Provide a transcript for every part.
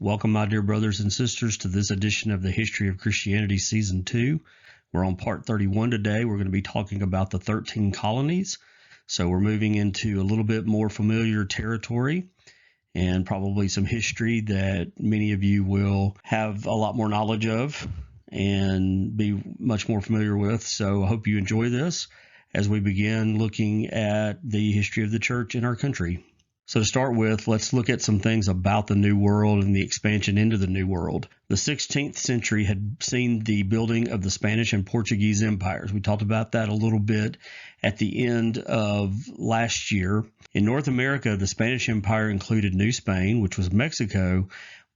Welcome, my dear brothers and sisters, to this edition of the History of Christianity Season 2. We're on part 31 today. We're going to be talking about the 13 colonies. So we're moving into a little bit more familiar territory and probably some history that many of you will have a lot more knowledge of and be much more familiar with. So I hope you enjoy this as we begin looking at the history of the church in our country. So to start with, let's look at some things about the New World and the expansion into the New World. The 16th century had seen the building of the Spanish and Portuguese empires. We talked about that a little bit at the end of last year. In North America, the Spanish Empire included New Spain, which was Mexico,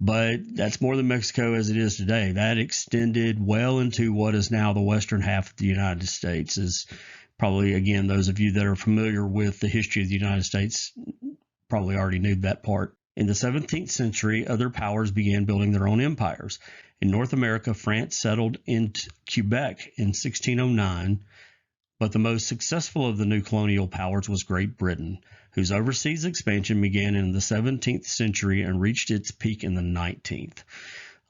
but that's more than Mexico as it is today. That extended well into what is now the western half of the United States. Is probably, again, those of you that are familiar with the history of the United States probably already knew that part. In the 17th century, other powers began building their own empires. In North America, France settled into Quebec in 1609, but the most successful of the new colonial powers was Great Britain, whose overseas expansion began in the 17th century and reached its peak in the 19th.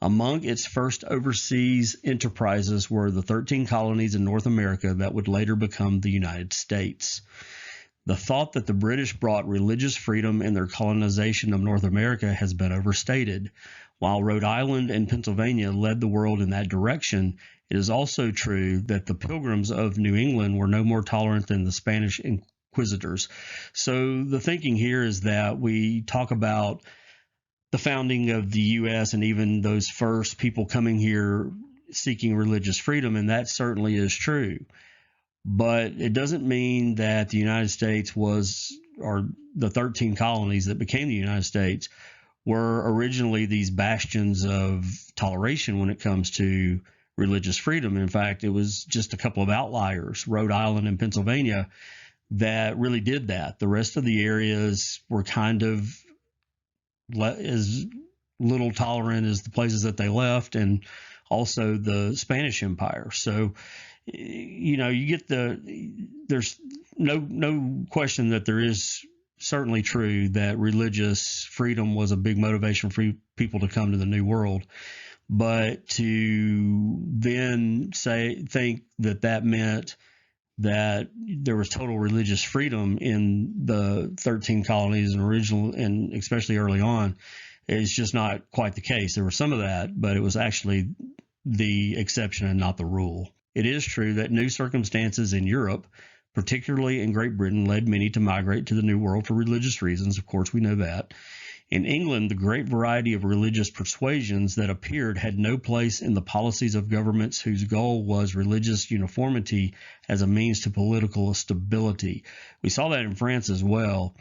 Among its first overseas enterprises were the 13 colonies in North America that would later become the United States. The thought that the British brought religious freedom in their colonization of North America has been overstated. While Rhode Island and Pennsylvania led the world in that direction, it is also true that the Pilgrims of New England were no more tolerant than the Spanish inquisitors. So the thinking here is that we talk about the founding of the U.S. and even those first people coming here seeking religious freedom, and that certainly is true. But it doesn't mean that the United States was, or the 13 colonies that became the United States, were originally these bastions of toleration when it comes to religious freedom. In fact, it was just a couple of outliers, Rhode Island and Pennsylvania, that really did that. The rest of the areas were kind of as little tolerant as the places that they left, and also the Spanish Empire. So you get there's no question that there is certainly true that religious freedom was a big motivation for people to come to the New World. But to then think that meant that there was total religious freedom in the 13 colonies and especially early on, is just not quite the case. There was some of that, but it was actually the exception and not the rule. It is true that new circumstances in Europe, particularly in Great Britain, led many to migrate to the New World for religious reasons. Of course, we know that. In England, the great variety of religious persuasions that appeared had no place in the policies of governments whose goal was religious uniformity as a means to political stability. We saw that in France as well.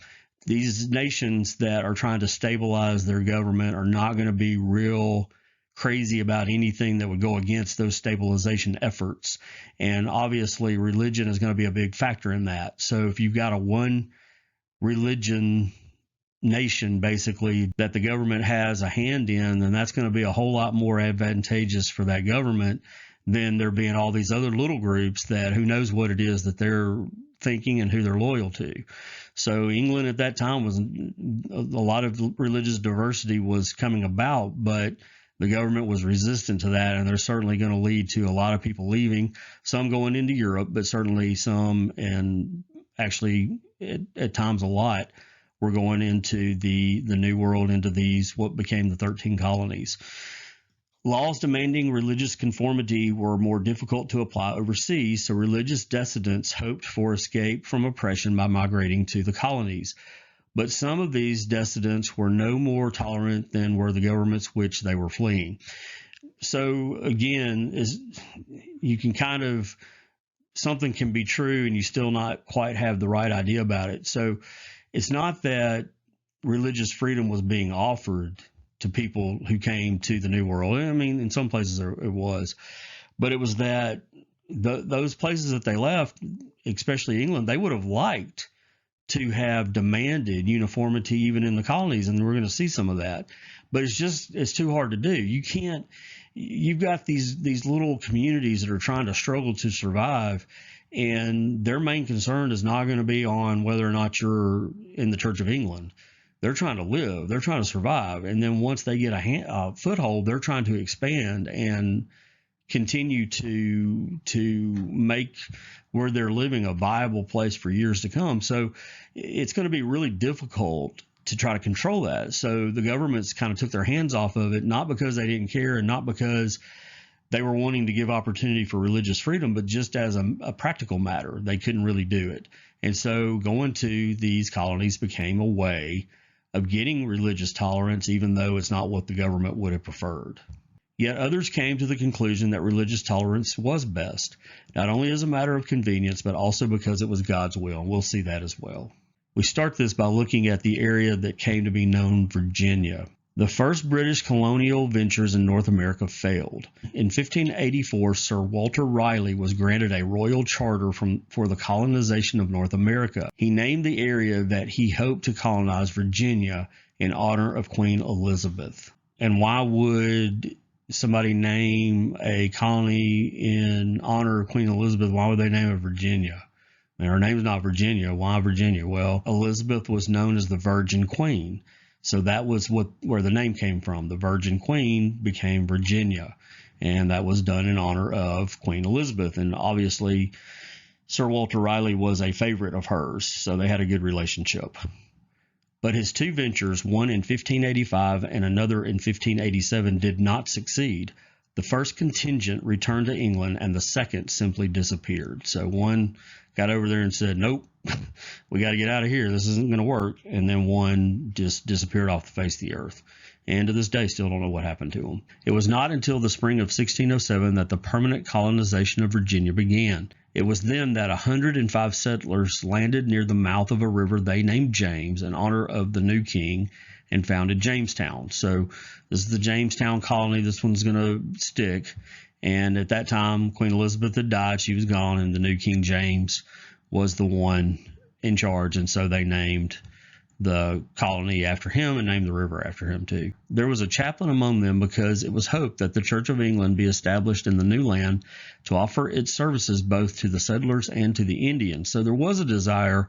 These nations that are trying to stabilize their government are not going to be real crazy about anything that would go against those stabilization efforts. And obviously, religion is going to be a big factor in that. So if you've got a one religion nation, basically, that the government has a hand in, then that's going to be a whole lot more advantageous for that government than there being all these other little groups that who knows what it is that they're thinking and who they're loyal to. So England at that time was a lot of religious diversity was coming about, but the government was resistant to that, and they're certainly going to lead to a lot of people leaving, some going into Europe, but certainly some, and actually at times a lot, were going into the New World, into these what became the 13 colonies. Laws demanding religious conformity were more difficult to apply overseas, so religious dissidents hoped for escape from oppression by migrating to the colonies. But some of these dissidents were no more tolerant than were the governments which they were fleeing. So again, you can something can be true and you still not quite have the right idea about it. So it's not that religious freedom was being offered to people who came to the New World. I mean, in some places it was, but it was that those places that they left, especially England, they would have liked to have demanded uniformity even in the colonies, and we're going to see some of that. But it's too hard to do. You've got these little communities that are trying to struggle to survive, and their main concern is not going to be on whether or not you're in the Church of England. They're trying to live, they're trying to survive. And then once they get a foothold, they're trying to expand and continue to make where they're living a viable place for years to come. So it's going to be really difficult to try to control that. So the governments kind of took their hands off of it, not because they didn't care and not because they were wanting to give opportunity for religious freedom, but just as a practical matter, they couldn't really do it. And so going to these colonies became a way of getting religious tolerance, even though it's not what the government would have preferred. Yet others came to the conclusion that religious tolerance was best, not only as a matter of convenience, but also because it was God's will. And we'll see that as well. We start this by looking at the area that came to be known Virginia. The first British colonial ventures in North America failed. In 1584, Sir Walter Raleigh was granted a royal charter for the colonization of North America. He named the area that he hoped to colonize Virginia in honor of Queen Elizabeth. And why would somebody name a colony in honor of Queen Elizabeth? Why would they name it Virginia? And her name's not Virginia. Why Virginia? Well, Elizabeth was known as the Virgin Queen. So that was where the name came from. The Virgin Queen became Virginia, and that was done in honor of Queen Elizabeth. And obviously, Sir Walter Raleigh was a favorite of hers, so they had a good relationship. But his two ventures, one in 1585 and another in 1587, did not succeed. The first contingent returned to England, and the second simply disappeared. So one got over there and said, nope, we got to get out of here. This isn't going to work. And then one just disappeared off the face of the earth. And to this day, still don't know what happened to them. It was not until the spring of 1607 that the permanent colonization of Virginia began. It was then that 105 settlers landed near the mouth of a river they named James in honor of the new king and founded Jamestown. So this is the Jamestown colony. This one's going to stick. And at that time, Queen Elizabeth had died. She was gone, and the new King James was the one in charge. And so they named the colony after him and named the river after him too. There was a chaplain among them because it was hoped that the Church of England be established in the new land to offer its services both to the settlers and to the Indians. So there was a desire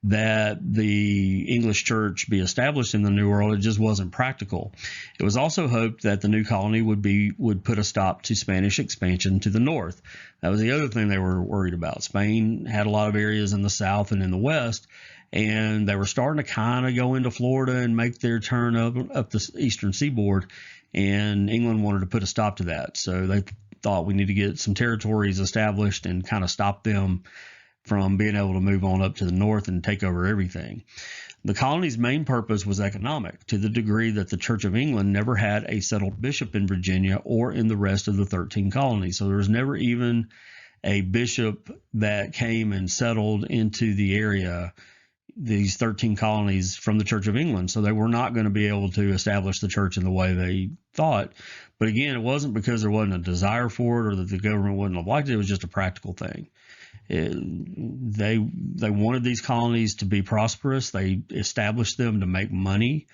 that the English church be established in the New World. It just wasn't practical. It was also hoped that the new colony would put a stop to Spanish expansion to the north. That was the other thing they were worried about. Spain had a lot of areas in the south and in the west, and they were starting to kind of go into Florida and make their turn up the eastern seaboard, and England wanted to put a stop to that. So they thought we need to get some territories established and kind of stop them from being able to move on up to the north and take over everything. The colony's main purpose was economic, to the degree that the Church of England never had a settled bishop in Virginia or in the rest of the 13 colonies. So there was never even a bishop that came and settled into the area, these 13 colonies, from the Church of England. So they were not going to be able to establish the church in the way they thought. But again, it wasn't because there wasn't a desire for it or that the government wouldn't have liked it. It was just a practical thing. They wanted these colonies to be prosperous. They established them to make money,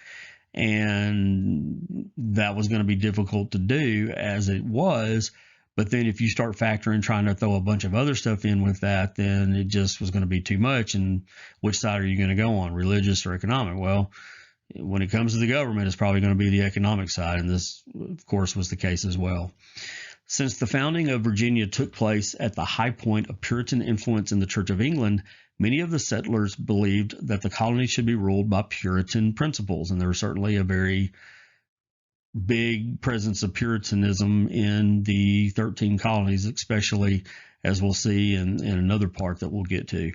and that was going to be difficult to do as it was. But then if you start factoring trying to throw a bunch of other stuff in with that, then it just was going to be too much. And which side are you going to go on, religious or economic? Well, when it comes to the government, it's probably going to be the economic side, and this, of course, was the case as well. Since the founding of Virginia took place at the high point of Puritan influence in the Church of England, many of the settlers believed that the colony should be ruled by Puritan principles, and there was certainly a very big presence of Puritanism in the 13 colonies, especially as we'll see in another part that we'll get to.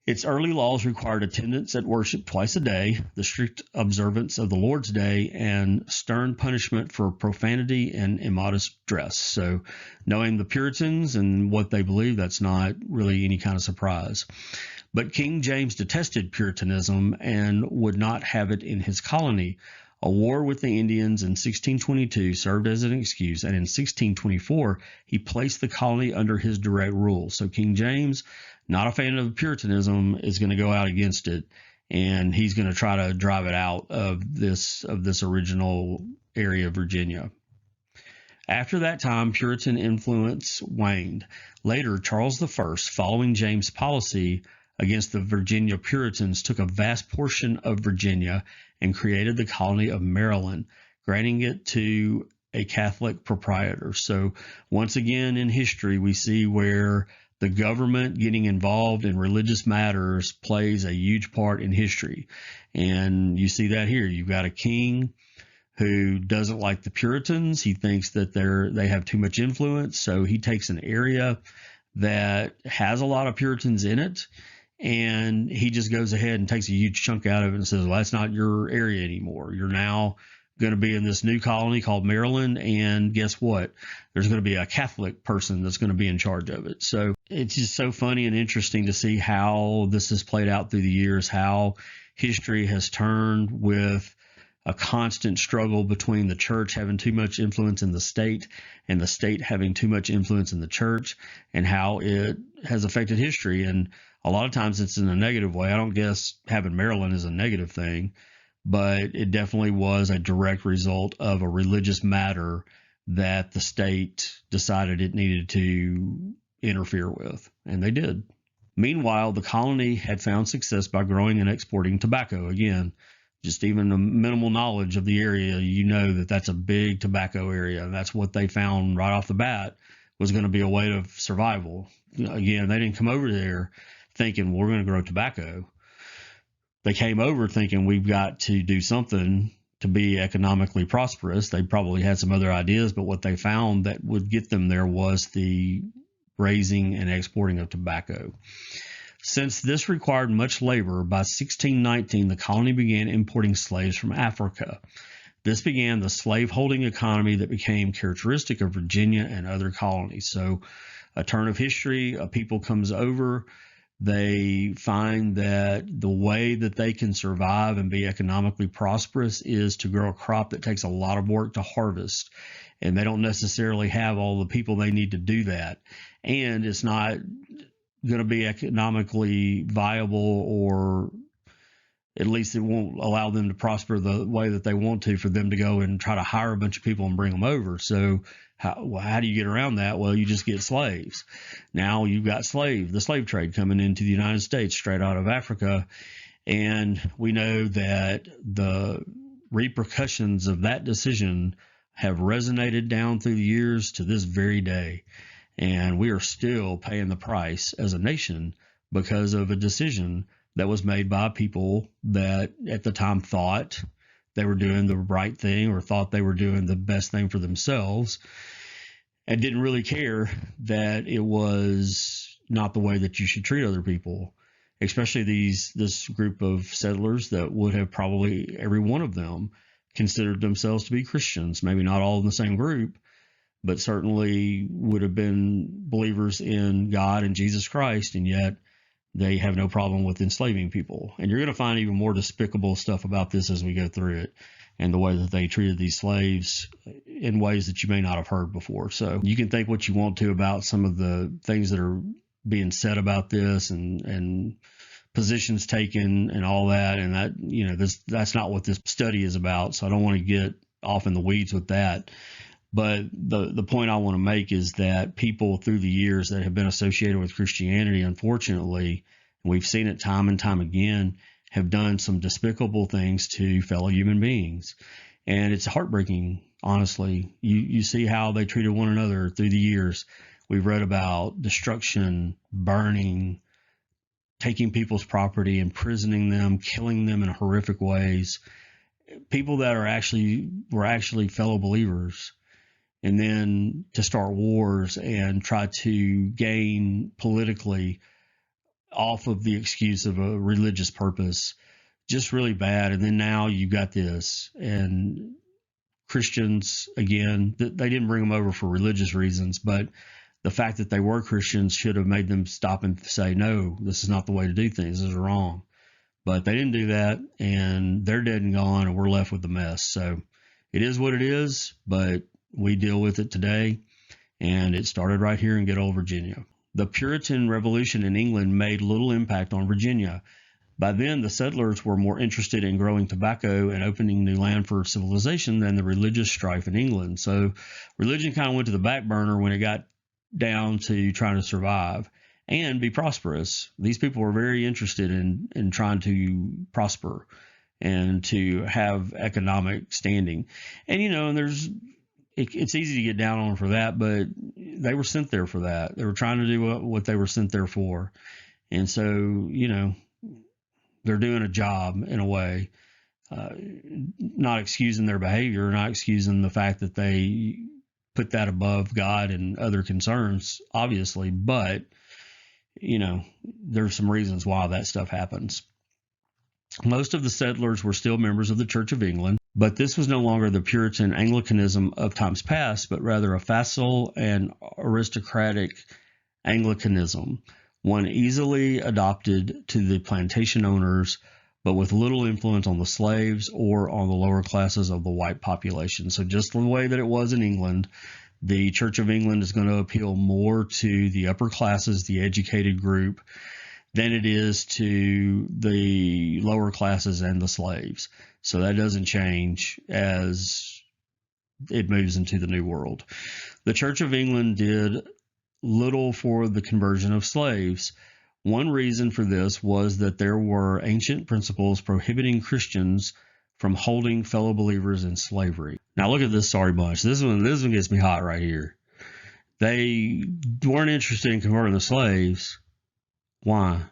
Its early laws required attendance at worship twice a day, the strict observance of the Lord's Day, and stern punishment for profanity and immodest dress. So knowing the Puritans and what they believe, that's not really any kind of surprise. But King James detested Puritanism and would not have it in his colony. A war with the Indians in 1622 served as an excuse, and in 1624 he placed the colony under his direct rule. So King James, not a fan of Puritanism, is going to go out against it, and he's going to try to drive it out of this original area of Virginia. After that time, Puritan influence waned. Later, Charles I, following James' policy against the Virginia Puritans took a vast portion of Virginia and created the colony of Maryland, granting it to a Catholic proprietor. So once again in history, we see where the government getting involved in religious matters plays a huge part in history. And you see that here. You've got a king who doesn't like the Puritans. He thinks that they have too much influence. So he takes an area that has a lot of Puritans in it, and he just goes ahead and takes a huge chunk out of it and says, well, that's not your area anymore. You're now going to be in this new colony called Maryland, and guess what? There's going to be a Catholic person that's going to be in charge of it. So it's just so funny and interesting to see how this has played out through the years, how history has turned with a constant struggle between the church having too much influence in the state and the state having too much influence in the church, and how it has affected history. And a lot of times it's in a negative way. I don't guess having Maryland is a negative thing, but it definitely was a direct result of a religious matter that the state decided it needed to interfere with, and they did. Meanwhile, the colony had found success by growing and exporting tobacco. Again, just even a minimal knowledge of the area, you know that that's a big tobacco area. And that's what they found right off the bat was going to be a way of survival. Again, they didn't come over there thinking we're going to grow tobacco. They came over thinking we've got to do something to be economically prosperous. They probably had some other ideas, but what they found that would get them there was the raising and exporting of tobacco. Since this required much labor, by 1619 the colony began importing slaves from Africa. This began the slave-holding economy that became characteristic of Virginia and other colonies. So a turn of history, a people comes over, they find that the way that they can survive and be economically prosperous is to grow a crop that takes a lot of work to harvest. And they don't necessarily have all the people they need to do that. And it's not going to be economically viable, or at least it won't allow them to prosper the way that they want to, for them to go and try to hire a bunch of people and bring them over. So how do you get around that? Well, you just get slaves. Now you've got the slave trade coming into the United States straight out of Africa. And we know that the repercussions of that decision have resonated down through the years to this very day. And we are still paying the price as a nation because of a decision that was made by people that at the time thought they were doing the right thing, or thought they were doing the best thing for themselves, and didn't really care that it was not the way that you should treat other people, especially this group of settlers that would have probably every one of them considered themselves to be Christians, maybe not all in the same group, but certainly would have been believers in God and Jesus Christ, and yet they have no problem with enslaving people. And you're going to find even more despicable stuff about this as we go through it, and the way that they treated these slaves in ways that you may not have heard before. So you can think what you want to about some of the things that are being said about this, and positions taken and all that, and that, that's not what this study is about. So I don't want to get off in the weeds with that. But the point I want to make is that people through the years that have been associated with Christianity, unfortunately, and we've seen it time and time again, have done some despicable things to fellow human beings. And it's heartbreaking, honestly. You see how they treated one another through the years. We've read about destruction, burning, taking people's property, imprisoning them, killing them in horrific ways. People that were actually fellow believers. And then to start wars and try to gain politically off of the excuse of a religious purpose, just really bad. And then now you got this, and Christians, again, they didn't bring them over for religious reasons, but the fact that they were Christians should have made them stop and say, no, this is not the way to do things. This is wrong. But they didn't do that, and they're dead and gone, and we're left with the mess. So it is what it is, but we deal with it today, and it started right here in good old Virginia. The Puritan Revolution in England made little impact on Virginia. By then, the settlers were more interested in growing tobacco and opening new land for civilization than the religious strife in England. So religion kind of went to the back burner when it got down to trying to survive. and be prosperous. These people were very interested in trying to prosper and to have economic standing. And, it's easy to get down on for that, but they were sent there for that. They were trying to do what they were sent there for. And so, they're doing a job in a way, not excusing their behavior, not excusing the fact that they put that above God and other concerns, obviously, but there's some reasons why that stuff happens. Most of the settlers were still members of the Church of England, but this was no longer the Puritan Anglicanism of times past, but rather a facile and aristocratic Anglicanism, one easily adopted to the plantation owners, but with little influence on the slaves or on the lower classes of the white population. So just the way that it was in England, the Church of England is going to appeal more to the upper classes, the educated group, than it is to the lower classes and the slaves. So that doesn't change as it moves into the New World. The Church of England did little for the conversion of slaves. One reason for this was that there were ancient principles prohibiting Christians from holding fellow believers in slavery. Now look at this sorry bunch. This one gets me hot right here. They weren't interested in converting the slaves. Why?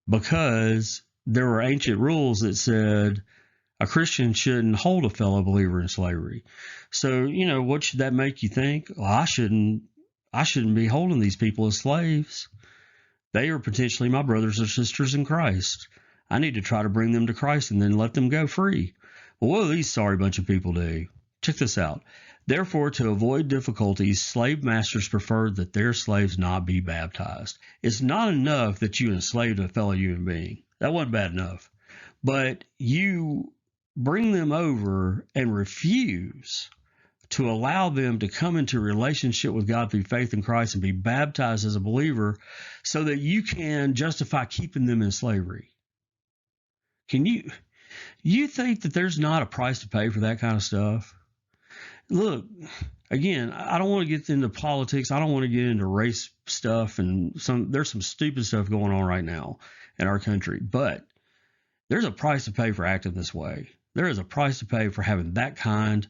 Because there were ancient rules that said a Christian shouldn't hold a fellow believer in slavery. So, what should that make you think? Well, I shouldn't be holding these people as slaves. They are potentially my brothers or sisters in Christ. I need to try to bring them to Christ and then let them go free. Well, what do these sorry bunch of people do? Check this out. Therefore, to avoid difficulties, slave masters preferred that their slaves not be baptized. It's not enough that you enslaved a fellow human being. That wasn't bad enough. But you bring them over and refuse to allow them to come into a relationship with God through faith in Christ and be baptized as a believer so that you can justify keeping them in slavery. Can you think that there's not a price to pay for that kind of stuff? Look, again, I don't want to get into politics. I don't want to get into race stuff, and there's some stupid stuff going on right now in our country, but there's a price to pay for acting this way. There is a price to pay for having that kind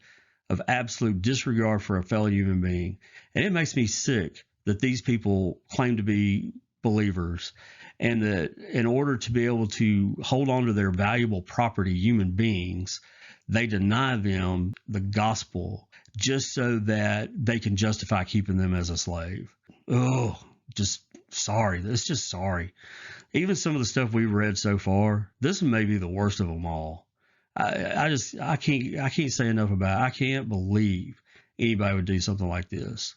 of absolute disregard for a fellow human being. And it makes me sick that these people claim to be believers and that in order to be able to hold on to their valuable property, human beings, they deny them the gospel just so that they can justify keeping them as a slave. Oh, just sorry. It's just sorry. Even some of the stuff we've read so far, this may be the worst of them all. I can't say enough about it. I can't believe anybody would do something like this.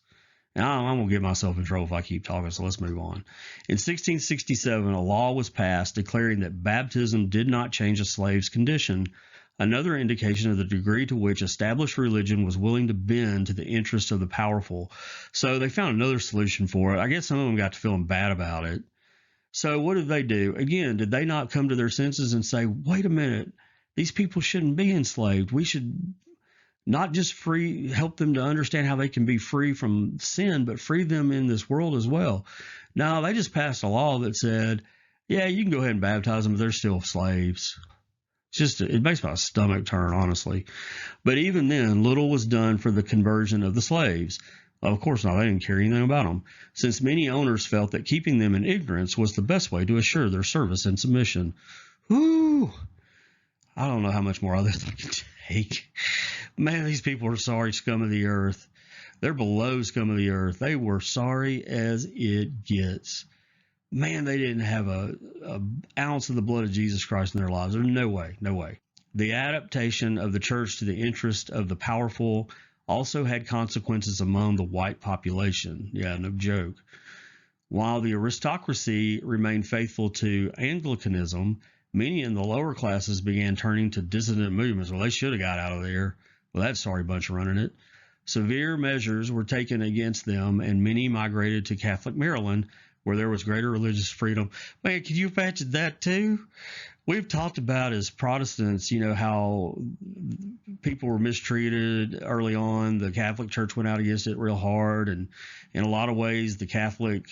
And I'm going to get myself in trouble if I keep talking, so let's move on. In 1667, a law was passed declaring that baptism did not change a slave's condition, another indication of the degree to which established religion was willing to bend to the interests of the powerful. So they found another solution for it. I guess some of them got to feeling bad about it. So what did they do? Again, did they not come to their senses and say, wait a minute, these people shouldn't be enslaved. We should not just help them to understand how they can be free from sin, but free them in this world as well. No, they just passed a law that said, yeah, you can go ahead and baptize them, but they're still slaves. It makes my stomach turn, honestly. But even then, little was done for the conversion of the slaves. Well, of course not. They didn't care anything about them, since many owners felt that keeping them in ignorance was the best way to assure their service and submission. Whew. I don't know how much more of this I can take. Man, these people are sorry scum of the earth. They're below scum of the earth. They were sorry as it gets. Man, they didn't have a ounce of the blood of Jesus Christ in their lives. There's no way. The adaptation of the church to the interest of the powerful also had consequences among the white population. Yeah, no joke. While the aristocracy remained faithful to Anglicanism, many in the lower classes began turning to dissident movements. Well, they should have got out of there. Well, that sorry bunch running it. Severe measures were taken against them, and many migrated to Catholic Maryland, where there was greater religious freedom. Man, can you imagine that too? We've talked about as Protestants, how people were mistreated early on. The Catholic Church went out against it real hard, and in a lot of ways, the Catholic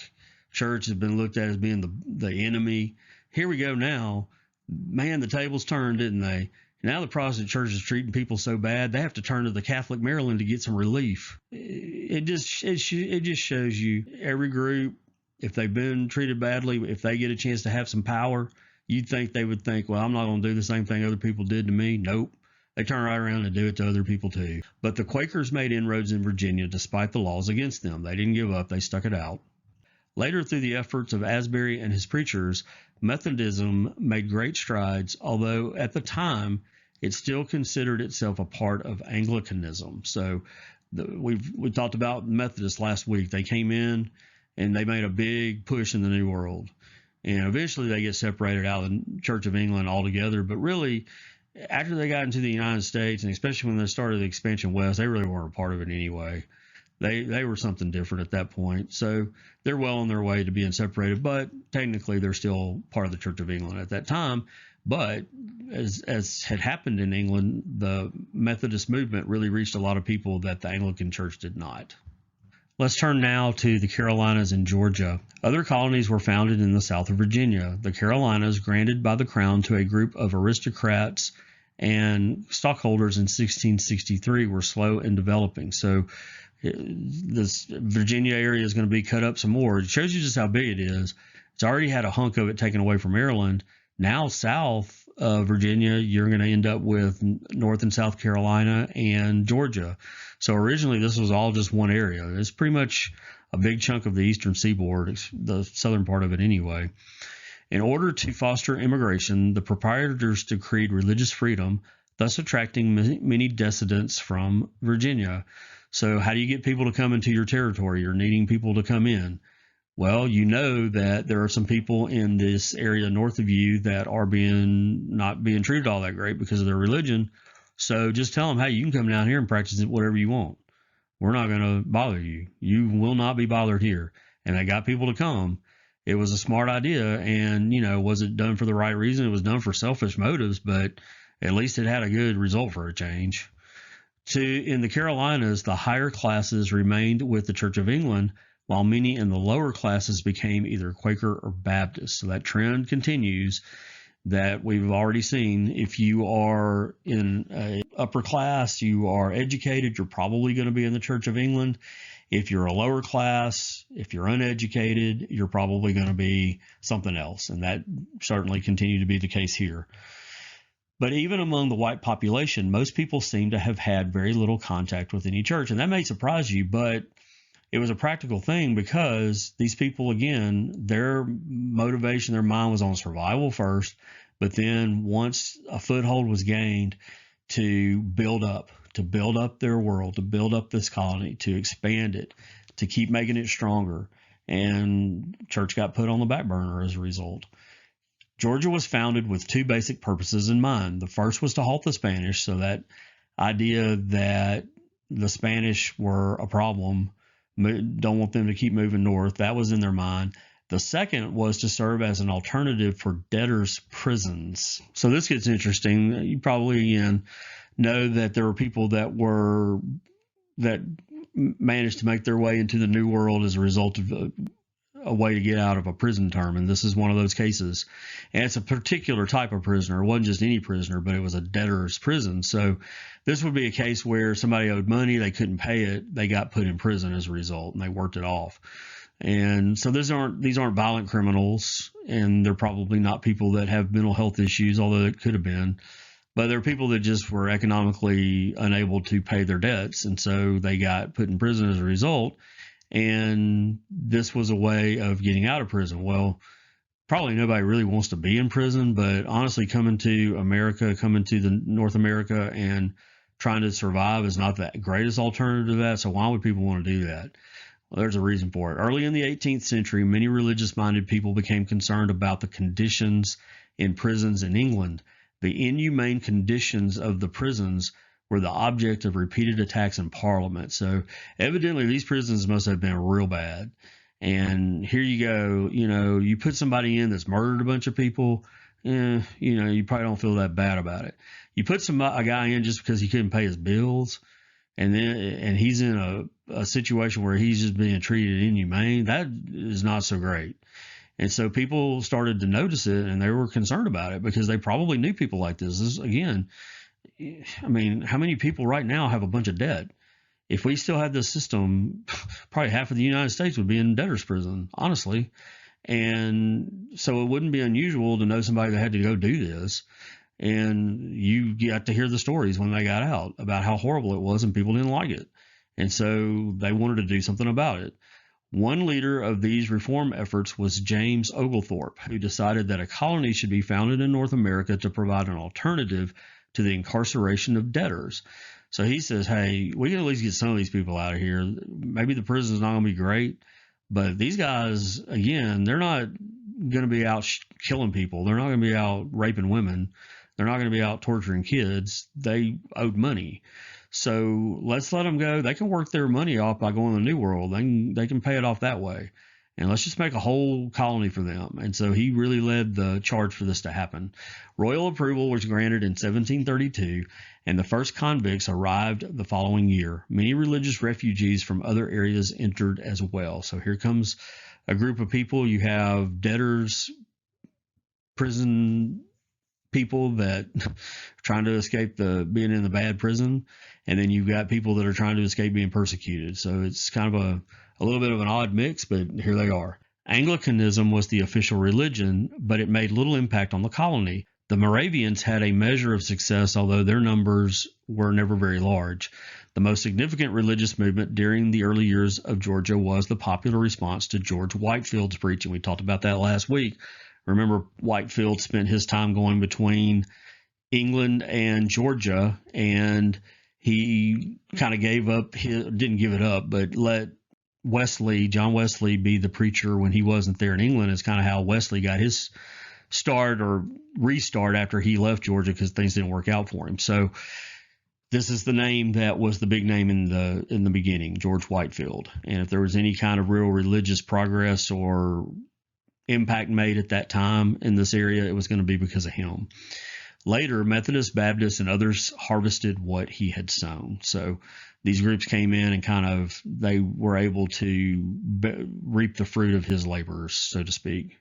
church has been looked at as being the enemy. Here we go now. Man, the tables turned, didn't they? Now the Protestant church is treating people so bad they have to turn to the Catholic Maryland to get some relief. It just shows you every group, if they've been treated badly, if they get a chance to have some power, you'd think they would think, well, I'm not going to do the same thing other people did to me. Nope. They turn right around and do it to other people too. But the Quakers made inroads in Virginia despite the laws against them. They didn't give up. They stuck it out. Later, through the efforts of Asbury and his preachers, Methodism made great strides, although at the time it still considered itself a part of Anglicanism. So we talked about Methodists last week. They came in and they made a big push in the New World. And eventually they get separated out of the Church of England altogether. But really, after they got into the United States, and especially when they started the expansion west, they really weren't a part of it anyway. They were something different at that point. So they're well on their way to being separated, but technically they're still part of the Church of England at that time. But as had happened in England, the Methodist movement really reached a lot of people that the Anglican Church did not. Let's turn now to the Carolinas and Georgia. Other colonies were founded in the south of Virginia. The Carolinas, granted by the Crown to a group of aristocrats and stockholders in 1663, were slow in developing. So this Virginia area is going to be cut up some more. It shows you just how big it is. It's already had a hunk of it taken away from Maryland. Now south of Virginia, you're going to end up with North and South Carolina and Georgia. So originally this was all just one area. It's pretty much a big chunk of the eastern seaboard, the southern part of it anyway. In order to foster immigration, the proprietors decreed religious freedom, thus attracting many dissidents from Virginia. So how do you get people to come into your territory? You're needing people to come in. Well, you know that there are some people in this area north of you that are not being treated all that great because of their religion. So just tell them, hey, you can come down here and practice whatever you want. We're not going to bother you. You will not be bothered here. And they got people to come. It was a smart idea. And, was it done for the right reason? It was done for selfish motives, but at least it had a good result for a change. In the Carolinas, the higher classes remained with the Church of England, while many in the lower classes became either Quaker or Baptist. So that trend continues that we've already seen. If you are in an upper class, you are educated, you're probably going to be in the Church of England. If you're a lower class, if you're uneducated, you're probably going to be something else. And that certainly continued to be the case here. But even among the white population, most people seem to have had very little contact with any church. And that may surprise you, but it was a practical thing because these people, again, their motivation, their mind was on survival first. But then once a foothold was gained to build up their world, to build up this colony, to expand it, to keep making it stronger. And church got put on the back burner as a result. Georgia was founded with two basic purposes in mind. The first was to halt the Spanish, so that idea that the Spanish were a problem, don't want them to keep moving north, that was in their mind. The second was to serve as an alternative for debtors' prisons. So this gets interesting. You probably, again, know that there were people that managed to make their way into the New World as a result of a way to get out of a prison term, and this is one of those cases. And it's a particular type of prisoner. It wasn't just any prisoner, but it was a debtor's prison. So this would be a case where somebody owed money, they couldn't pay it, they got put in prison as a result, and they worked it off. And so these aren't violent criminals, and they're probably not people that have mental health issues, although it could have been. But they're people that just were economically unable to pay their debts, and so they got put in prison as a result. And this was a way of getting out of prison. Well, probably nobody really wants to be in prison, but honestly, coming to the North America and trying to survive is not the greatest alternative to that. So why would people want to do that? Well, there's a reason for it. Early in the 18th century, many religious-minded people became concerned about the conditions in prisons in England. The inhumane conditions of the prisons were the object of repeated attacks in Parliament. So evidently these prisons must have been real bad. And here you go, you put somebody in that's murdered a bunch of people, you probably don't feel that bad about it. You put a guy in just because he couldn't pay his bills, and he's in a situation where he's just being treated inhumane, that is not so great. And so people started to notice it, and they were concerned about it because they probably knew people like this. Again, I mean, how many people right now have a bunch of debt? If we still had this system, probably half of the United States would be in debtor's prison, honestly. And so it wouldn't be unusual to know somebody that had to go do this. And you got to hear the stories when they got out about how horrible it was, and people didn't like it. And so they wanted to do something about it. One leader of these reform efforts was James Oglethorpe, who decided that a colony should be founded in North America to provide an alternative to the incarceration of debtors. So he says, hey, we can at least get some of these people out of here. Maybe the prison's not going to be great, but these guys, again, they're not going to be out killing people. They're not going to be out raping women. They're not going to be out torturing kids. They owed money. So let's let them go. They can work their money off by going to the New World. They can pay it off that way. And let's just make a whole colony for them. And so he really led the charge for this to happen. Royal approval was granted in 1732, and the first convicts arrived the following year. Many religious refugees from other areas entered as well. So here comes a group of people. You have debtors, prison people that are trying to escape being in the bad prison, and then you've got people that are trying to escape being persecuted. So it's kind of a little bit of an odd mix, but here they are. Anglicanism was the official religion, but it made little impact on the colony. The Moravians had a measure of success, although their numbers were never very large. The most significant religious movement during the early years of Georgia was the popular response to George Whitefield's preaching. We talked about that last week. Remember, Whitefield spent his time going between England and Georgia, and he kind of didn't give it up, but let John Wesley, be the preacher when he wasn't there in England. Is kind of how Wesley got his start or restart after he left Georgia because things didn't work out for him. So this is the name that was the big name in the beginning, George Whitefield. And if there was any kind of real religious progress or impact made at that time in this area, it was going to be because of him. Later, Methodists, Baptists, and others harvested what he had sown. So these groups came in and they were able to reap the fruit of his labors, so to speak.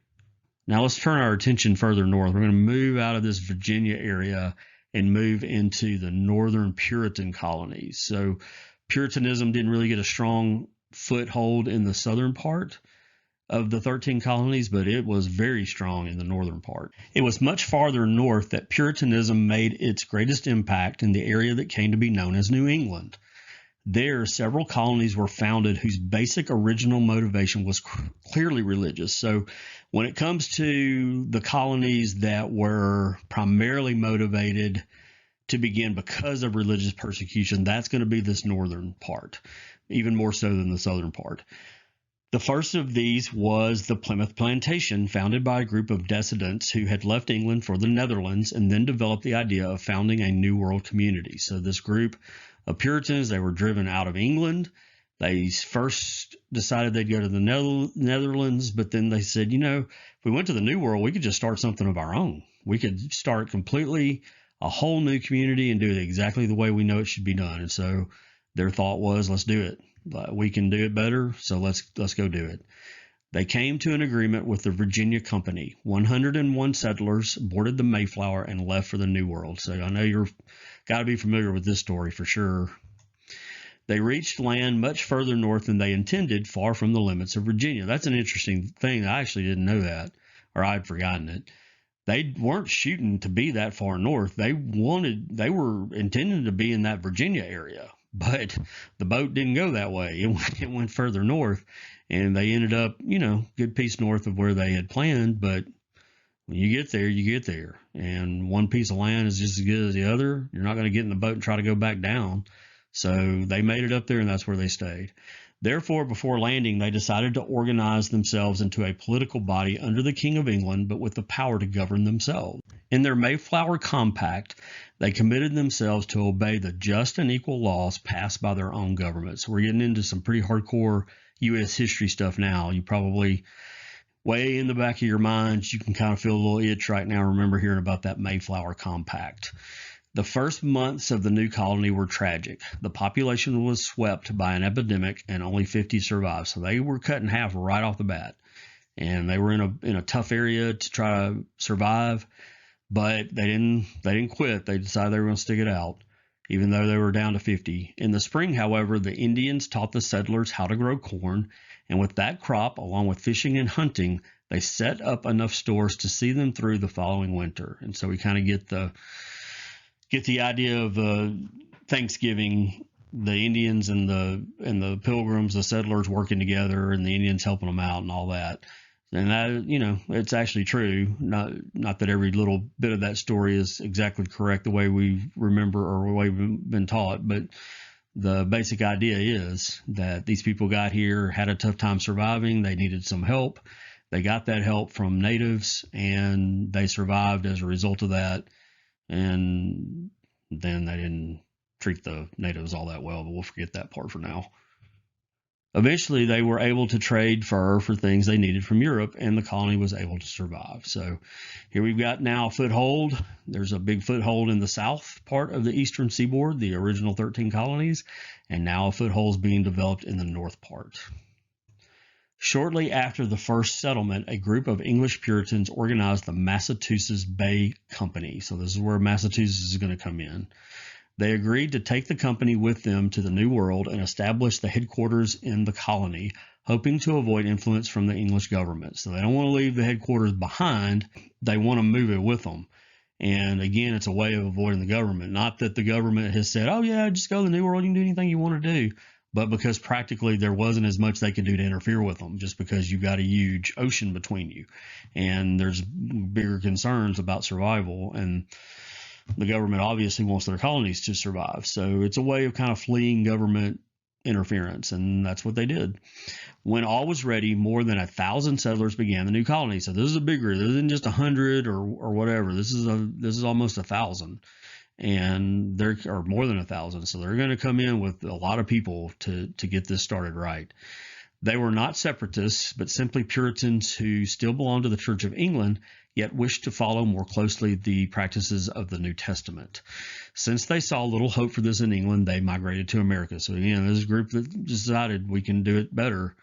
Now let's turn our attention further north. We're going to move out of this Virginia area and move into the northern Puritan colonies. So Puritanism didn't really get a strong foothold in the southern part of the 13 colonies, but it was very strong in the northern part. It was much farther north that Puritanism made its greatest impact, in the area that came to be known as New England. There, several colonies were founded whose basic original motivation was clearly religious. So when it comes to the colonies that were primarily motivated to begin because of religious persecution, that's going to be this northern part, even more so than the southern part. The first of these was the Plymouth Plantation, founded by a group of dissidents who had left England for the Netherlands and then developed the idea of founding a New World community. So this group of Puritans, they were driven out of England. They first decided they'd go to the Netherlands, but then they said, if we went to the New World, we could just start something of our own. We could start completely a whole new community and do it exactly the way we know it should be done. And so their thought was, let's do it. We can do it better, so let's go do it. They came to an agreement with the Virginia Company. 101 settlers boarded the Mayflower and left for the New World. So I know you've got to be familiar with this story for sure. They reached land much further north than they intended, far from the limits of Virginia. That's an interesting thing. I actually didn't know that, or I'd forgotten it. They weren't shooting to be that far north. They were intending to be in that Virginia area. But the boat didn't go that way. It went further north, and they ended up, good piece north of where they had planned. But when you get there, you get there. And one piece of land is just as good as the other. You're not going to get in the boat and try to go back down. So they made it up there, and that's where they stayed. Therefore, before landing, they decided to organize themselves into a political body under the King of England, but with the power to govern themselves. In their Mayflower Compact, they committed themselves to obey the just and equal laws passed by their own government. So we're getting into some pretty hardcore U.S. history stuff now. You probably, way in the back of your minds, you can kind of feel a little itch right now. Remember hearing about that Mayflower Compact. The first months of the new colony were tragic. The population was swept by an epidemic and only 50 survived. So they were cut in half right off the bat. And they were in a tough area to try to survive, but they didn't quit. They decided they were going to stick it out, even though they were down to 50. In the spring, however, the Indians taught the settlers how to grow corn, and with that crop, along with fishing and hunting, they set up enough stores to see them through the following winter. And so we kind of get the idea of Thanksgiving, the Indians and the Pilgrims, the settlers working together, and the Indians helping them out and all that. And that, it's actually true. Not that every little bit of that story is exactly correct the way we remember or the way we've been taught, but the basic idea is that these people got here, had a tough time surviving. They needed some help. They got that help from natives, and they survived as a result of that. And then they didn't treat the natives all that well, but we'll forget that part for now. Eventually, they were able to trade fur for things they needed from Europe, and the colony was able to survive. So here we've got now a foothold. There's a big foothold in the south part of the eastern seaboard, the original 13 colonies, and now a foothold is being developed in the north part. Shortly after the first settlement, a group of English Puritans organized the Massachusetts Bay Company. So this is where Massachusetts is going to come in. They agreed to take the company with them to the New World and establish the headquarters in the colony, hoping to avoid influence from the English government. So they don't want to leave the headquarters behind. They want to move it with them. And again, it's a way of avoiding the government. Not that the government has said, oh yeah, just go to the New World, you can do anything you want to do. But because practically there wasn't as much they could do to interfere with them, just because you've got a huge ocean between you. And there's bigger concerns about survival. And the government obviously wants their colonies to survive. So it's a way of kind of fleeing government interference, and that's what they did. When all was ready, more than 1,000 settlers began the new colony. So this is a bigger. This isn't just 100 or whatever. This is almost 1,000, and there are more than 1,000. So they're going to come in with a lot of people to get this started right. They were not separatists, but simply Puritans who still belonged to the Church of England, yet wished to follow more closely the practices of the New Testament. Since they saw little hope for this in England, they migrated to America. So again, this is a group that decided we can do it better,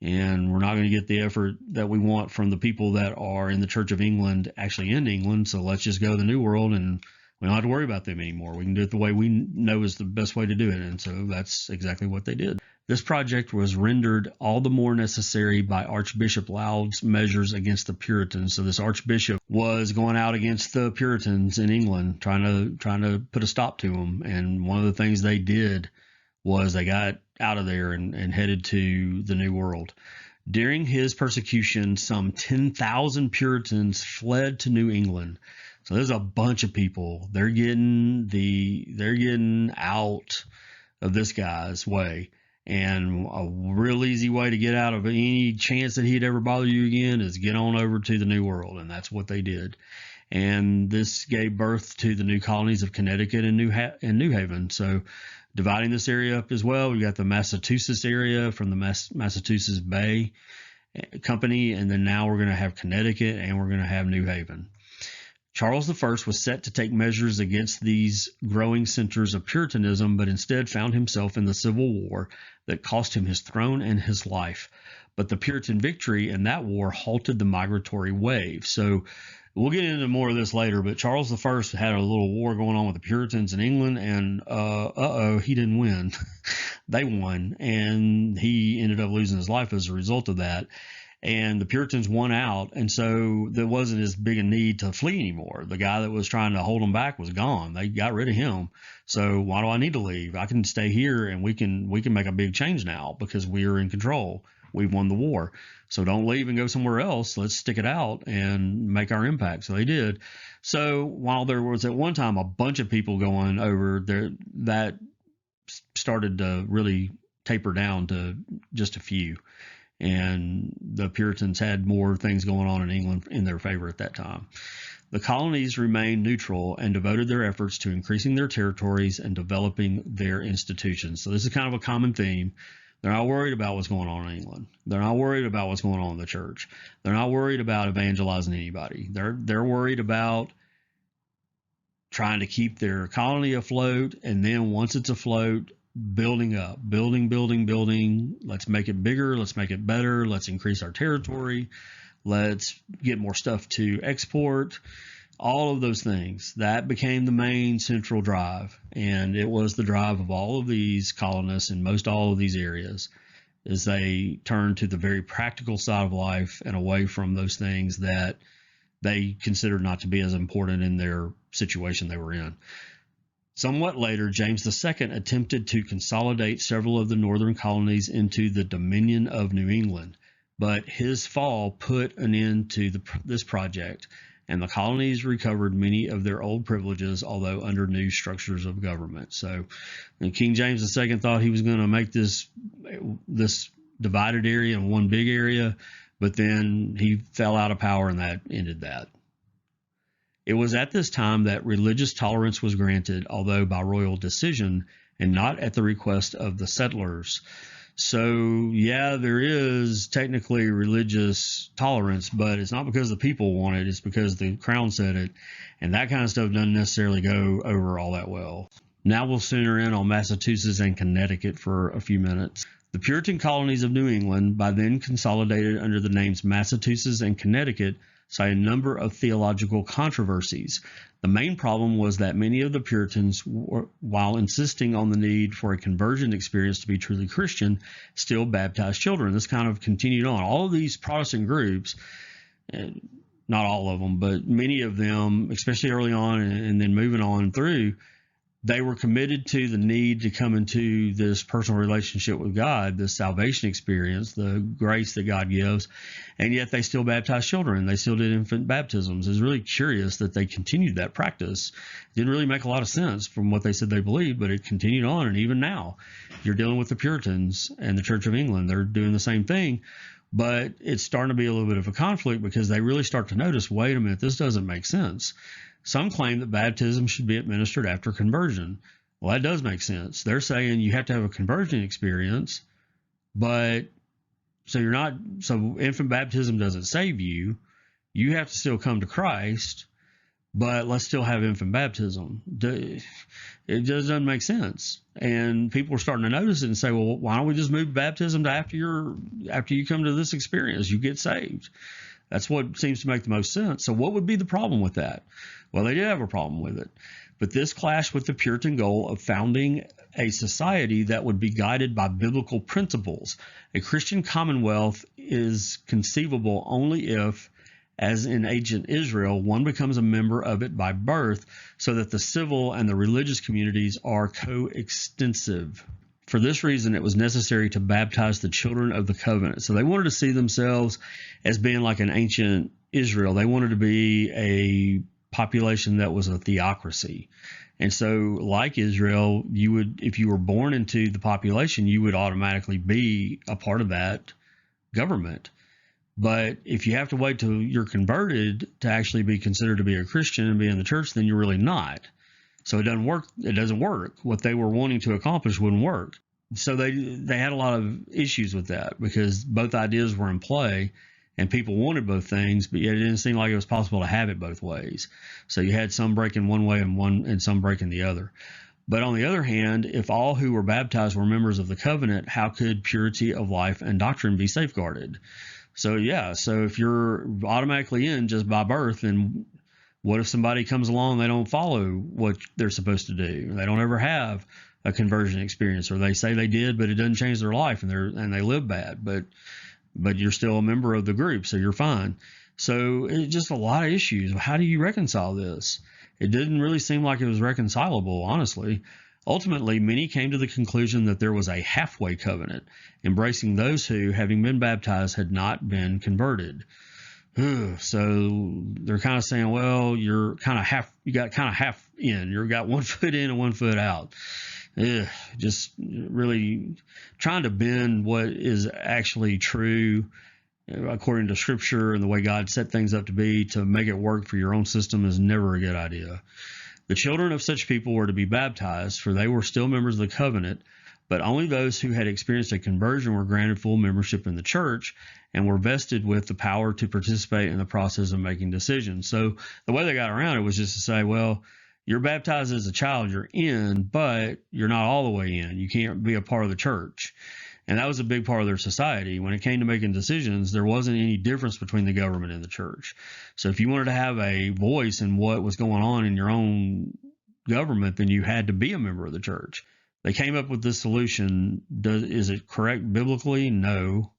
and we're not going to get the effort that we want from the people that are in the Church of England actually in England. So let's just go to the New World, and we don't have to worry about them anymore. We can do it the way we know is the best way to do it. And so that's exactly what they did. This project was rendered all the more necessary by Archbishop Laud's measures against the Puritans. So this archbishop was going out against the Puritans in England, trying to put a stop to them. And one of the things they did was they got out of there and headed to the New World. During his persecution, some 10,000 Puritans fled to New England. So there's a bunch of people. They're getting out of this guy's way. And a real easy way to get out of any chance that he'd ever bother you again is get on over to the New World. And that's what they did. And this gave birth to the new colonies of Connecticut and New Haven. So dividing this area up as well, we've got the Massachusetts area from the Massachusetts Bay Company. And then now we're going to have Connecticut and we're going to have New Haven. Charles I was set to take measures against these growing centers of Puritanism, but instead found himself in the Civil War that cost him his throne and his life. But the Puritan victory in that war halted the migratory wave. So we'll get into more of this later, but Charles I had a little war going on with the Puritans in England, and he didn't win. They won, and he ended up losing his life as a result of that. And the Puritans won out, and so there wasn't as big a need to flee anymore. The guy that was trying to hold them back was gone. They got rid of him. So why do I need to leave? I can stay here, and we can make a big change now because we are in control. We've won the war. So don't leave and go somewhere else. Let's stick it out and make our impact. So they did. So while there was at one time a bunch of people going over there, that started to really taper down to just a few. And the Puritans had more things going on in England in their favor at that time. The colonies remained neutral and devoted their efforts to increasing their territories and developing their institutions. So this is kind of a common theme. They're not worried about what's going on in England. They're not worried about what's going on in the church. They're not worried about evangelizing anybody. They're worried about trying to keep their colony afloat. And then once it's afloat, building up, building. Let's make it bigger. Let's make it better. Let's increase our territory. Let's get more stuff to export. All of those things. That became the main central drive. And it was the drive of all of these colonists in most all of these areas, as they turned to the very practical side of life and away from those things that they considered not to be as important in their situation they were in. Somewhat later, James II attempted to consolidate several of the northern colonies into the Dominion of New England, but his fall put an end to this project, and the colonies recovered many of their old privileges, although under new structures of government. So King James II thought he was going to make this divided area in one big area, but then he fell out of power, and that ended that. It was at this time that religious tolerance was granted, although by royal decision and not at the request of the settlers. So, yeah, there is technically religious tolerance, but it's not because the people want it. It's because the crown said it. And that kind of stuff doesn't necessarily go over all that well. Now we'll center in on Massachusetts and Connecticut for a few minutes. The Puritan colonies of New England, by then consolidated under the names Massachusetts and Connecticut, saw a number of theological controversies. The main problem was that many of the Puritans, while insisting on the need for a conversion experience to be truly Christian, still baptized children. This kind of continued on. All of these Protestant groups, not all of them, but many of them, especially early on and then moving on through, they were committed to the need to come into this personal relationship with God, this salvation experience, the grace that God gives, and yet they still baptized children. They still did infant baptisms. It's really curious that they continued that practice. It didn't really make a lot of sense from what they said they believed, but it continued on. And even now, you're dealing with the Puritans and the Church of England. They're doing the same thing, but it's starting to be a little bit of a conflict because they really start to notice, wait a minute, this doesn't make sense. Some claim that baptism should be administered after conversion. Well, that does make sense. They're saying you have to have a conversion experience, but so infant baptism doesn't save you. You have to still come to Christ, but let's still have infant baptism. It just doesn't make sense. And people are starting to notice it and say, well, why don't we just move baptism to after you come to this experience, you get saved? That's what seems to make the most sense. So what would be the problem with that? Well, they did have a problem with it. But this clashed with the Puritan goal of founding a society that would be guided by biblical principles. A Christian commonwealth is conceivable only if, as in ancient Israel, one becomes a member of it by birth, so that the civil and the religious communities are coextensive. For this reason, it was necessary to baptize the children of the covenant. So they wanted to see themselves as being like an ancient Israel. They wanted to be a population that was a theocracy. And so, like Israel, if you were born into the population, you would automatically be a part of that government. But if you have to wait till you're converted to actually be considered to be a Christian and be in the church, then you're really not. So it doesn't work. It doesn't work. What they were wanting to accomplish wouldn't work. So they had a lot of issues with that because both ideas were in play and people wanted both things, but yet it didn't seem like it was possible to have it both ways. So you had some breaking one way and some breaking the other. But on the other hand, if all who were baptized were members of the covenant, how could purity of life and doctrine be safeguarded? So if you're automatically in just by birth, then what if somebody comes along, they don't follow what they're supposed to do? They don't ever have a conversion experience, or they say they did, but it doesn't change their life, and they live bad. But you're still a member of the group, so you're fine. So it's just a lot of issues. How do you reconcile this? It didn't really seem like it was reconcilable, honestly. Ultimately, many came to the conclusion that there was a halfway covenant, embracing those who, having been baptized, had not been converted. So they're kind of saying, well, you got kind of half in. You got 1 foot in and 1 foot out. Just really trying to bend what is actually true according to Scripture and the way God set things up to be to make it work for your own system is never a good idea. The children of such people were to be baptized, for they were still members of the covenant, but only those who had experienced a conversion were granted full membership in the church and were vested with the power to participate in the process of making decisions. So the way they got around it was just to say, well, You're baptized as a child, you're in, but you're not all the way in. You can't be a part of the church. And that was a big part of their society. When it came to making decisions, there wasn't any difference between the government and the church. So if you wanted to have a voice in what was going on in your own government, then you had to be a member of the church. They came up with this solution. Is it correct biblically? No.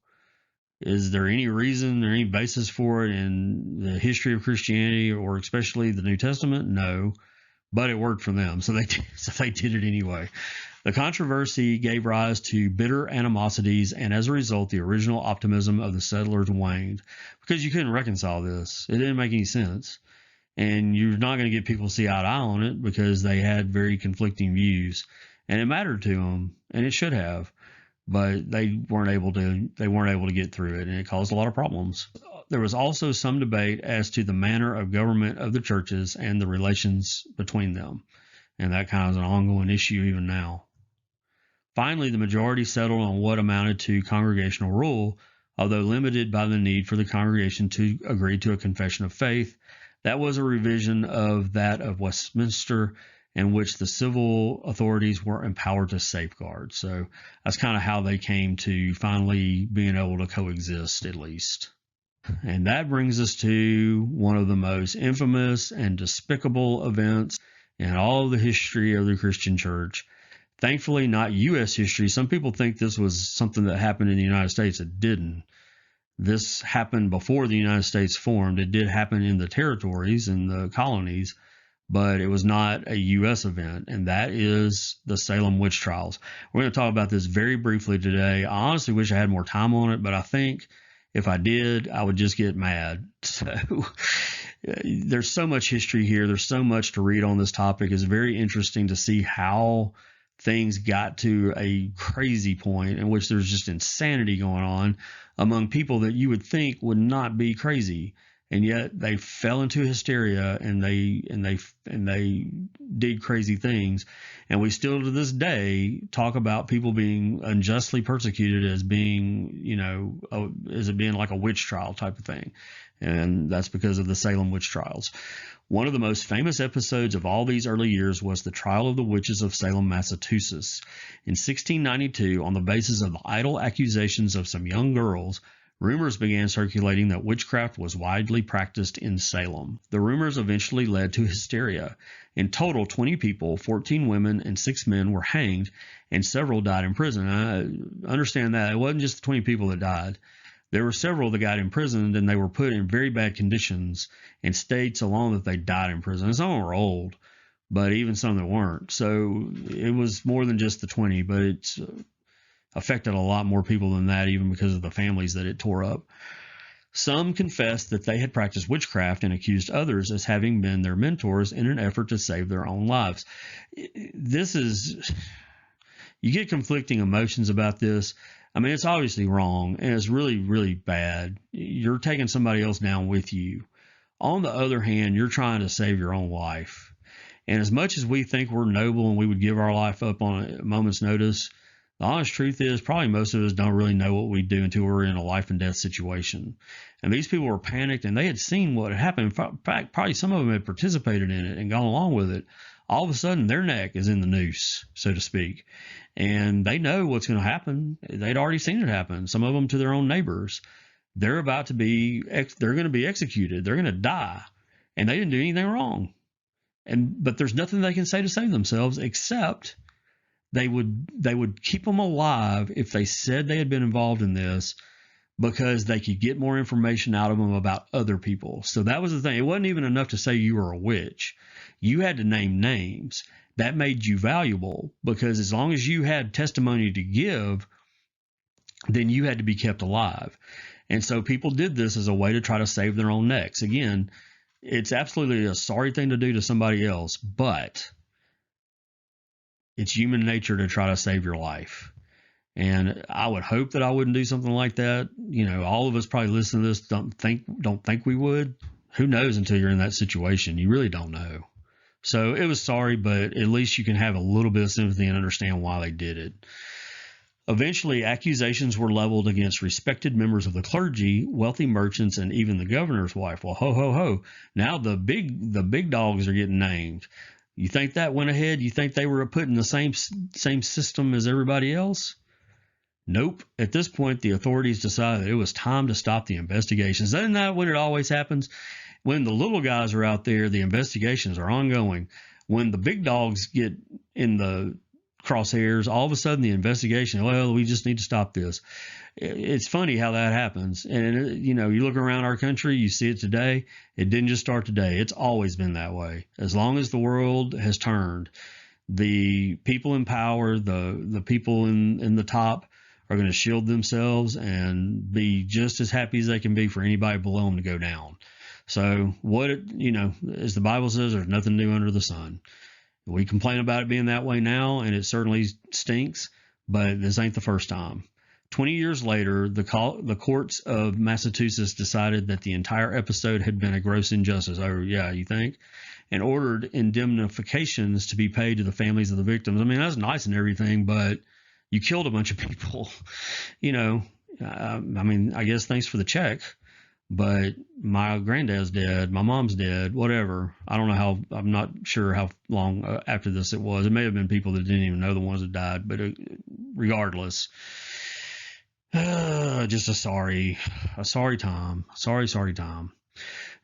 Is there any reason or any basis for it in the history of Christianity, or especially the New Testament? No. But it worked for them, so they did it anyway. The controversy gave rise to bitter animosities, and as a result, the original optimism of the settlers waned, because you couldn't reconcile this. It didn't make any sense. And you're not going to get people to see eye to eye on it, because they had very conflicting views, and it mattered to them, and it should have, but they weren't able to get through it, and it caused a lot of problems. There was also some debate as to the manner of government of the churches and the relations between them, and that kind of is an ongoing issue even now. Finally, the majority settled on what amounted to congregational rule, although limited by the need for the congregation to agree to a confession of faith. That was a revision of that of Westminster, in which the civil authorities were empowered to safeguard. So that's kind of how they came to finally being able to coexist, at least. And that brings us to one of the most infamous and despicable events in all of the history of the Christian church. Thankfully, not U.S. history. Some people think this was something that happened in the United States. It didn't. This happened before the United States formed. It did happen in the territories and the colonies, but it was not a U.S. event, and that is the Salem witch trials. We're going to talk about this very briefly today. I honestly wish I had more time on it, but I think if I did, I would just get mad. So there's so much history here. There's so much to read on this topic. It's very interesting to see how things got to a crazy point in which there's just insanity going on among people that you would think would not be crazy, and yet they fell into hysteria and they did crazy things. And we still to this day talk about people being unjustly persecuted as being, as it being like a witch trial type of thing. And that's because of the Salem witch trials. One of the most famous episodes of all these early years was the trial of the witches of Salem, Massachusetts. In 1692, on the basis of the idle accusations of some young girls, rumors began circulating that witchcraft was widely practiced in Salem. The rumors eventually led to hysteria. In total, 20 people, 14 women, and 6 men were hanged, and several died in prison. I understand that. It wasn't just the 20 people that died. There were several that got imprisoned, and they were put in very bad conditions and stayed so long that they died in prison. And some of them were old, but even some that weren't. So it was more than just the 20, but it's affected a lot more people than that, even because of the families that it tore up. Some confessed that they had practiced witchcraft and accused others as having been their mentors in an effort to save their own lives. You get conflicting emotions about this. I mean, it's obviously wrong, and it's really, really bad. You're taking somebody else down with you. On the other hand, you're trying to save your own life. And as much as we think we're noble and we would give our life up on a moment's notice, the honest truth is probably most of us don't really know what we do until we're in a life and death situation. And these people were panicked, and they had seen what had happened. In fact, probably some of them had participated in it and gone along with it. All of a sudden, their neck is in the noose, so to speak. And they know what's going to happen. They'd already seen it happen, some of them to their own neighbors. They're going to be executed. They're going to die. And they didn't do anything wrong. But there's nothing they can say to save themselves, except they would keep them alive if they said they had been involved in this, because they could get more information out of them about other people. So that was the thing. It wasn't even enough to say you were a witch. You had to name names. That made you valuable, because as long as you had testimony to give, then you had to be kept alive. And so people did this as a way to try to save their own necks. Again, it's absolutely a sorry thing to do to somebody else, but it's human nature to try to save your life. And I would hope that I wouldn't do something like that. All of us probably listening to this don't think we would. Who knows until you're in that situation? You really don't know. So it was sorry, but at least you can have a little bit of sympathy and understand why they did it. Eventually, accusations were leveled against respected members of the clergy, wealthy merchants, and even the governor's wife. Well, ho, ho, ho. Now the big dogs are getting named. You think that went ahead? You think they were put in the same system as everybody else? Nope. At this point, the authorities decided it was time to stop the investigations. Isn't that when it always happens? When the little guys are out there, the investigations are ongoing. When the big dogs get in the crosshairs, all of a sudden the investigation, well, we just need to stop this. It's funny how that happens. And, you look around our country, you see it today. It didn't just start today. It's always been that way. As long as the world has turned, the people in power, the people in the top are going to shield themselves and be just as happy as they can be for anybody below them to go down. So as the Bible says, there's nothing new under the sun. We complain about it being that way now, and it certainly stinks, but this ain't the first time. 20 years later, the courts of Massachusetts decided that the entire episode had been a gross injustice. Oh, yeah, you think? And ordered indemnifications to be paid to the families of the victims. I mean, that's nice and everything, but you killed a bunch of people. I guess thanks for the check. But my granddad's dead, my mom's dead, whatever. I don't know I'm not sure how long after this it was. It may have been people that didn't even know the ones that died, but regardless, just a sorry time. Sorry time.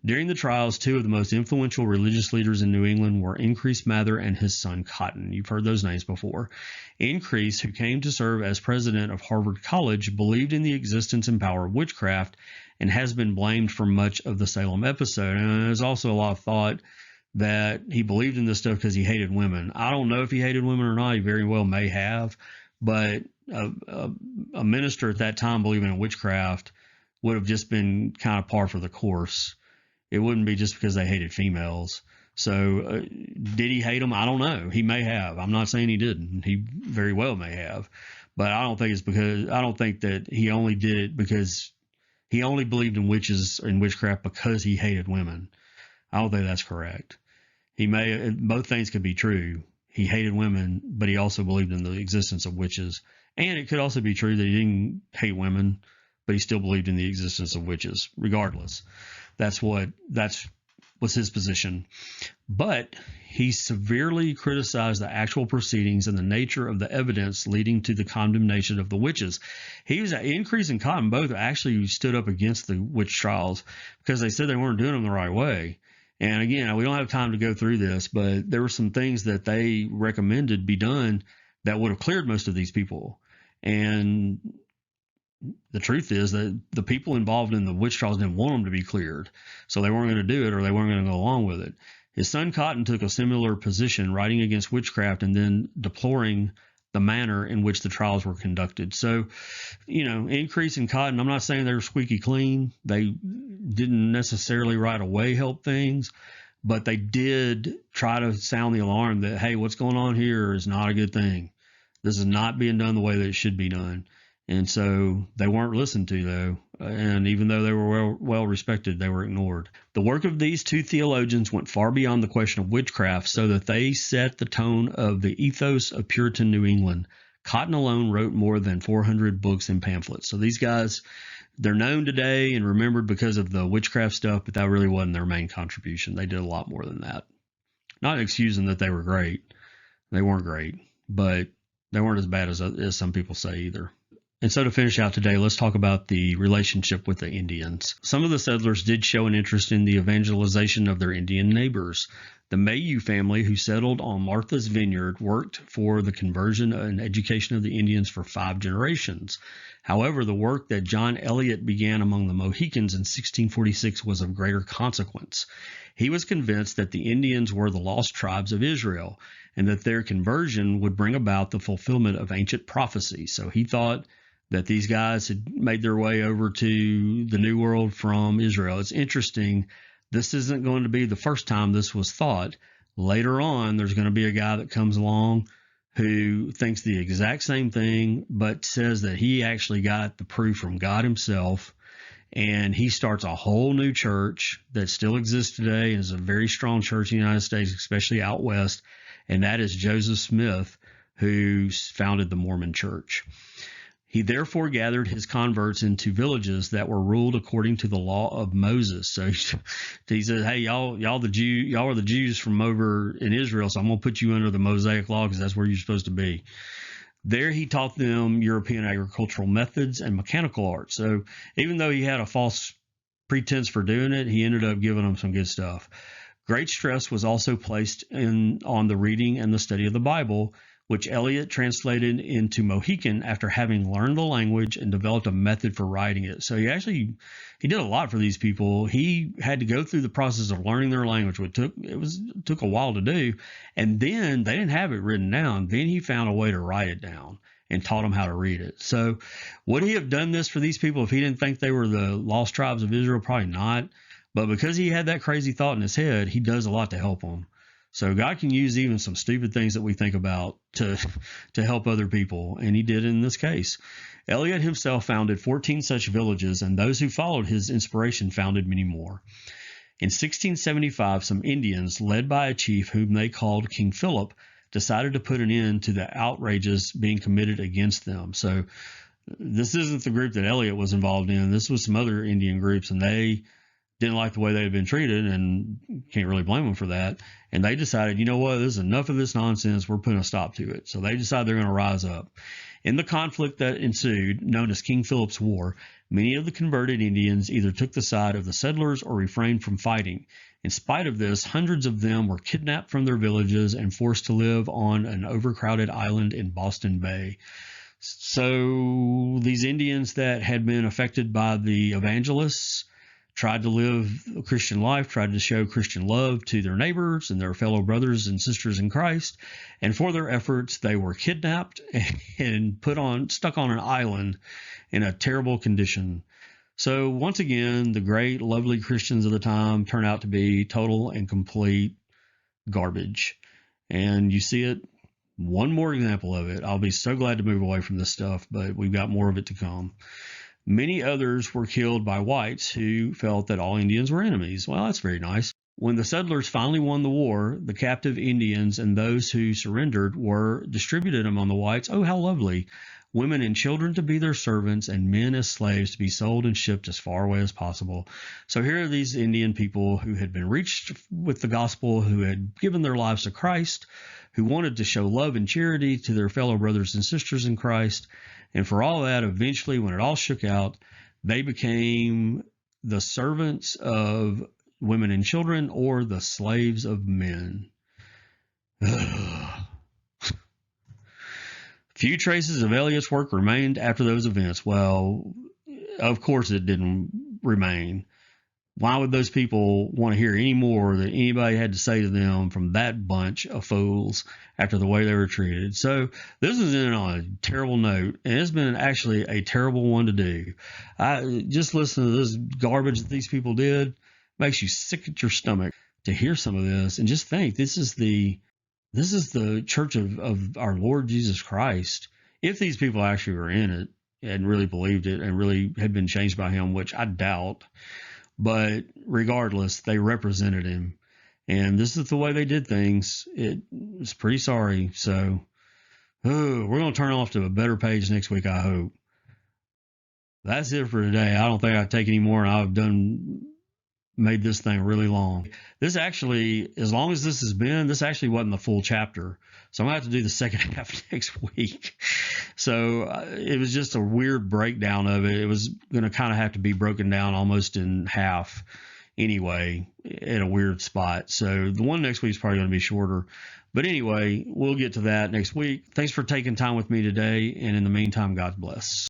During the trials, two of the most influential religious leaders in New England were Increase Mather and his son Cotton. You've heard those names before. Increase, who came to serve as president of Harvard College, believed in the existence and power of witchcraft and has been blamed for much of the Salem episode. And there's also a lot of thought that he believed in this stuff because he hated women. I don't know if he hated women or not. He very well may have. But a minister at that time believing in witchcraft would have just been kind of par for the course. It wouldn't be just because they hated females. So did he hate them? I don't know. He may have. I'm not saying he didn't. He very well may have. But I don't think that he only did it because he only believed in witches and witchcraft because he hated women. I don't think that's correct. Both things could be true. He hated women, but he also believed in the existence of witches. And it could also be true that he didn't hate women, but he still believed in the existence of witches. Regardless, that's was his position. But he severely criticized the actual proceedings and the nature of the evidence leading to the condemnation of the witches. Increase and Cotton both actually stood up against the witch trials because they said they weren't doing them the right way. And again, we don't have time to go through this, but there were some things that they recommended be done that would have cleared most of these people. And the truth is that the people involved in the witch trials didn't want them to be cleared. So they weren't going to do it, or they weren't going to go along with it. His son Cotton took a similar position, writing against witchcraft and then deploring the manner in which the trials were conducted. So, Increase in Cotton, I'm not saying they were squeaky clean. They didn't necessarily right away help things, but they did try to sound the alarm that, hey, what's going on here is not a good thing. This is not being done the way that it should be done. And so they weren't listened to, though. And even though they were well respected, they were ignored. The work of these two theologians went far beyond the question of witchcraft, so that they set the tone of the ethos of Puritan New England. Cotton alone wrote more than 400 books and pamphlets. So these guys, they're known today and remembered because of the witchcraft stuff, but that really wasn't their main contribution. They did a lot more than that. Not excusing that they were great. They weren't great, but they weren't as bad as some people say either. And so to finish out today, let's talk about the relationship with the Indians. Some of the settlers did show an interest in the evangelization of their Indian neighbors. The Mayhew family, who settled on Martha's Vineyard, worked for the conversion and education of the Indians for 5 generations. However, the work that John Eliot began among the Mohicans in 1646 was of greater consequence. He was convinced that the Indians were the lost tribes of Israel, and that their conversion would bring about the fulfillment of ancient prophecy. So he thought that these guys had made their way over to the New World from Israel. It's interesting. This isn't going to be the first time this was thought. Later on, there's going to be a guy that comes along who thinks the exact same thing, but says that he actually got the proof from God himself. And he starts a whole new church that still exists today and is a very strong church in the United States, especially out west. And that is Joseph Smith, who founded the Mormon Church. He therefore gathered his converts into villages that were ruled according to the law of Moses. So he said, "Hey, y'all are the Jews from over in Israel, so I'm gonna put you under the Mosaic law because that's where you're supposed to be." There he taught them European agricultural methods and mechanical arts. So even though he had a false pretense for doing it, he ended up giving them some good stuff. Great stress was also placed on the reading and the study of the Bible, which Eliot translated into Mohican after having learned the language and developed a method for writing it. So he did a lot for these people. He had to go through the process of learning their language, which took a while to do, and then they didn't have it written down. Then he found a way to write it down and taught them how to read it. So would he have done this for these people if he didn't think they were the lost tribes of Israel? Probably not. But because he had that crazy thought in his head, he does a lot to help them. So God can use even some stupid things that we think about to help other people, and he did in this case. Eliot himself founded 14 such villages, and those who followed his inspiration founded many more. In 1675, some Indians, led by a chief whom they called King Philip, decided to put an end to the outrages being committed against them. So this isn't the group that Eliot was involved in. This was some other Indian groups, and they didn't like the way they had been treated, and can't really blame them for that. And they decided, you know what, this is enough of this nonsense. We're putting a stop to it. So they decided they're going to rise up. In the conflict that ensued, known as King Philip's War, many of the converted Indians either took the side of the settlers or refrained from fighting. In spite of this, hundreds of them were kidnapped from their villages and forced to live on an overcrowded island in Boston Bay. So these Indians that had been affected by the evangelists tried to live a Christian life, tried to show Christian love to their neighbors and their fellow brothers and sisters in Christ. And for their efforts, they were kidnapped and stuck on an island in a terrible condition. So once again, the great, lovely Christians of the time turn out to be total and complete garbage. And you see it, one more example of it. I'll be so glad to move away from this stuff, but we've got more of it to come. Many others were killed by whites who felt that all Indians were enemies. Well, that's very nice. When the settlers finally won the war, the captive Indians and those who surrendered were distributed among the whites. Oh, how lovely. Women and children to be their servants, and men as slaves to be sold and shipped as far away as possible. So here are these Indian people who had been reached with the gospel, who had given their lives to Christ, who wanted to show love and charity to their fellow brothers and sisters in Christ. And for all that, eventually, when it all shook out, they became the servants of women and children, or the slaves of men. Few traces of Eliot's work remained after those events. Well, of course it didn't remain. Why would those people want to hear any more that anybody had to say to them from that bunch of fools after the way they were treated? So this is in on a terrible note, and it's been actually a terrible one to do. Just listen to this garbage that these people did. Makes you sick at your stomach to hear some of this, and just think this is the church of our Lord Jesus Christ. If these people actually were in it and really believed it and really had been changed by him, which I doubt. But regardless, they represented him. And this is the way they did things. It was pretty sorry. So we're going to turn off to a better page next week, I hope. That's it for today. I don't think I take any more. I've made this thing really long. This actually, as long as this has been, this actually wasn't the full chapter. So I'm going to have to do the second half next week. So it was just a weird breakdown of it. It was going to kind of have to be broken down almost in half anyway, at a weird spot. So the one next week is probably going to be shorter. But anyway, we'll get to that next week. Thanks for taking time with me today. And in the meantime, God bless.